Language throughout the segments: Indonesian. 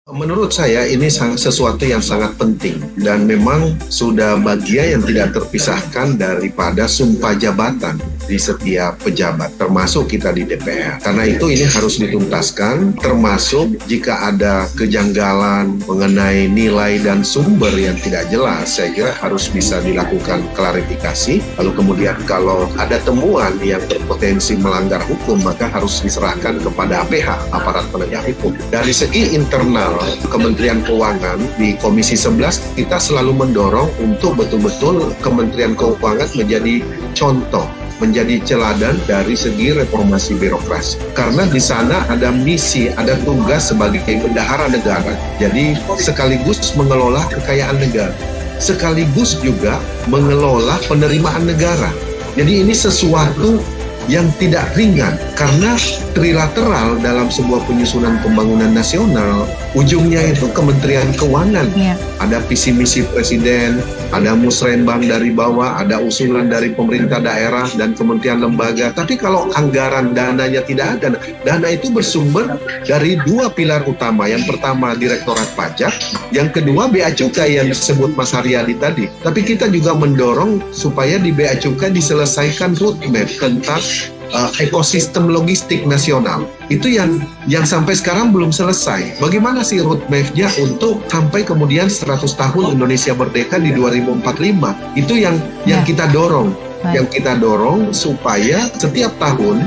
Menurut saya ini sesuatu yang sangat penting dan memang sudah bagian yang tidak terpisahkan daripada sumpah jabatan di setiap pejabat, termasuk kita di DPR. Karena itu ini harus dituntaskan, termasuk jika ada kejanggalan mengenai nilai dan sumber yang tidak jelas, saya kira harus bisa dilakukan klarifikasi. Lalu kemudian kalau ada temuan yang berpotensi melanggar hukum, maka harus diserahkan kepada APH, aparat penegak hukum. Dari segi internal Kementerian Keuangan di Komisi 11 kita selalu mendorong untuk betul-betul Kementerian Keuangan menjadi contoh, menjadi teladan dari segi reformasi birokrasi. Karena di sana ada misi, ada tugas sebagai bendahara negara. Jadi sekaligus mengelola kekayaan negara, sekaligus juga mengelola penerimaan negara. Jadi ini sesuatu yang tidak ringan, karena trilateral dalam sebuah penyusunan pembangunan nasional, ujungnya itu Kementerian Keuangan. Ada visi misi presiden, ada musrenbang dari bawah, ada usulan dari pemerintah daerah dan kementerian lembaga. Tapi kalau anggaran dananya tidak ada, dana itu bersumber dari dua pilar utama. Yang pertama Direktorat Pajak, yang kedua Bea Cukai yang disebut Mas Haryadi tadi. Tapi kita juga mendorong supaya di Bea Cukai diselesaikan roadmap tentang ekosistem logistik nasional. Itu yang sampai sekarang belum selesai. Bagaimana sih roadmap-nya untuk sampai kemudian 100 tahun Indonesia merdeka di 2045? Itu yang kita dorong. Yang kita dorong supaya setiap tahun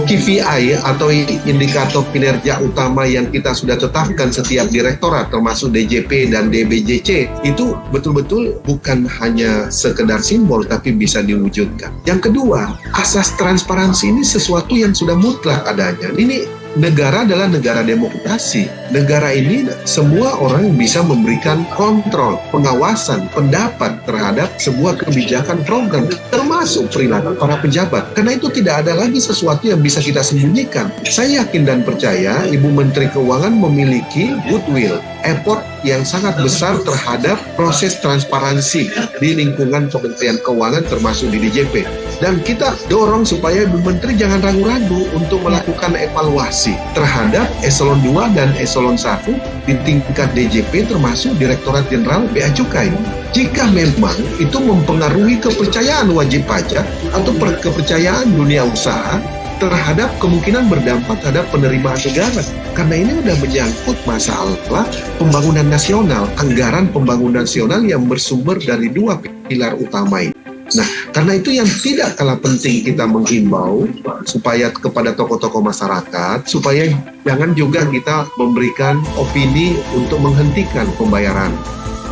KPI atau indikator kinerja utama yang kita sudah tetapkan setiap direktorat termasuk DJP dan DBJC itu betul-betul bukan hanya sekedar simbol tapi bisa diwujudkan. Yang kedua, asas transparansi ini sesuatu yang sudah mutlak adanya. Ini negara adalah negara demokrasi. Negara ini semua orang bisa memberikan kontrol, pengawasan, pendapat terhadap sebuah kebijakan program, termasuk perilaku para pejabat. Karena itu tidak ada lagi sesuatu yang bisa kita sembunyikan. Saya yakin dan percaya Ibu Menteri Keuangan memiliki goodwill, effort yang sangat besar terhadap proses transparansi di lingkungan Kementerian Keuangan termasuk di DJP. Dan kita dorong supaya Ibu Menteri jangan ragu-ragu untuk melakukan evaluasi terhadap eselon 2 dan eselon 1 di tingkat DJP termasuk Direktorat Jenderal Bea Cukai. Jika memang itu mempengaruhi kepercayaan wajib pajak atau kepercayaan dunia usaha terhadap kemungkinan berdampak terhadap penerimaan negara. Karena ini sudah menyangkut masalah pembangunan nasional, anggaran pembangunan nasional yang bersumber dari dua pilar utama ini. Nah, karena itu yang tidak kalah penting kita menghimbau supaya kepada tokoh-tokoh masyarakat, supaya jangan juga kita memberikan opini untuk menghentikan pembayaran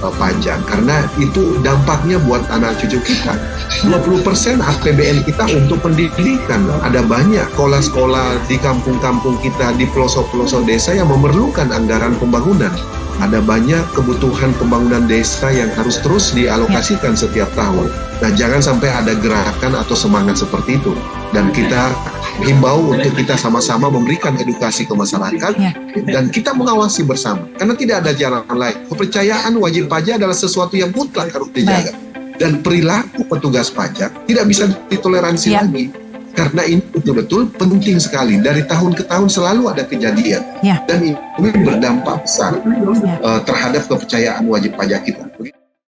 pajak, karena itu dampaknya buat anak cucu kita. 20% APBN kita untuk pendidikan. Ada banyak sekolah-sekolah di kampung-kampung kita, di pelosok-pelosok desa yang memerlukan anggaran pembangunan. Ada banyak kebutuhan pembangunan desa yang harus terus dialokasikan setiap tahun. Nah, jangan sampai ada gerakan atau semangat seperti itu. Dan kita himbau untuk kita sama-sama memberikan edukasi ke masyarakat dan kita mengawasi bersama. Karena tidak ada jalan lain. Kepercayaan wajib pajak adalah sesuatu yang mutlak harus dijaga. Dan perilaku petugas pajak tidak bisa ditoleransi lagi. Karena ini betul-betul penting sekali. Dari tahun ke tahun selalu ada kejadian. Dan ini berdampak besar terhadap kepercayaan wajib pajak kita.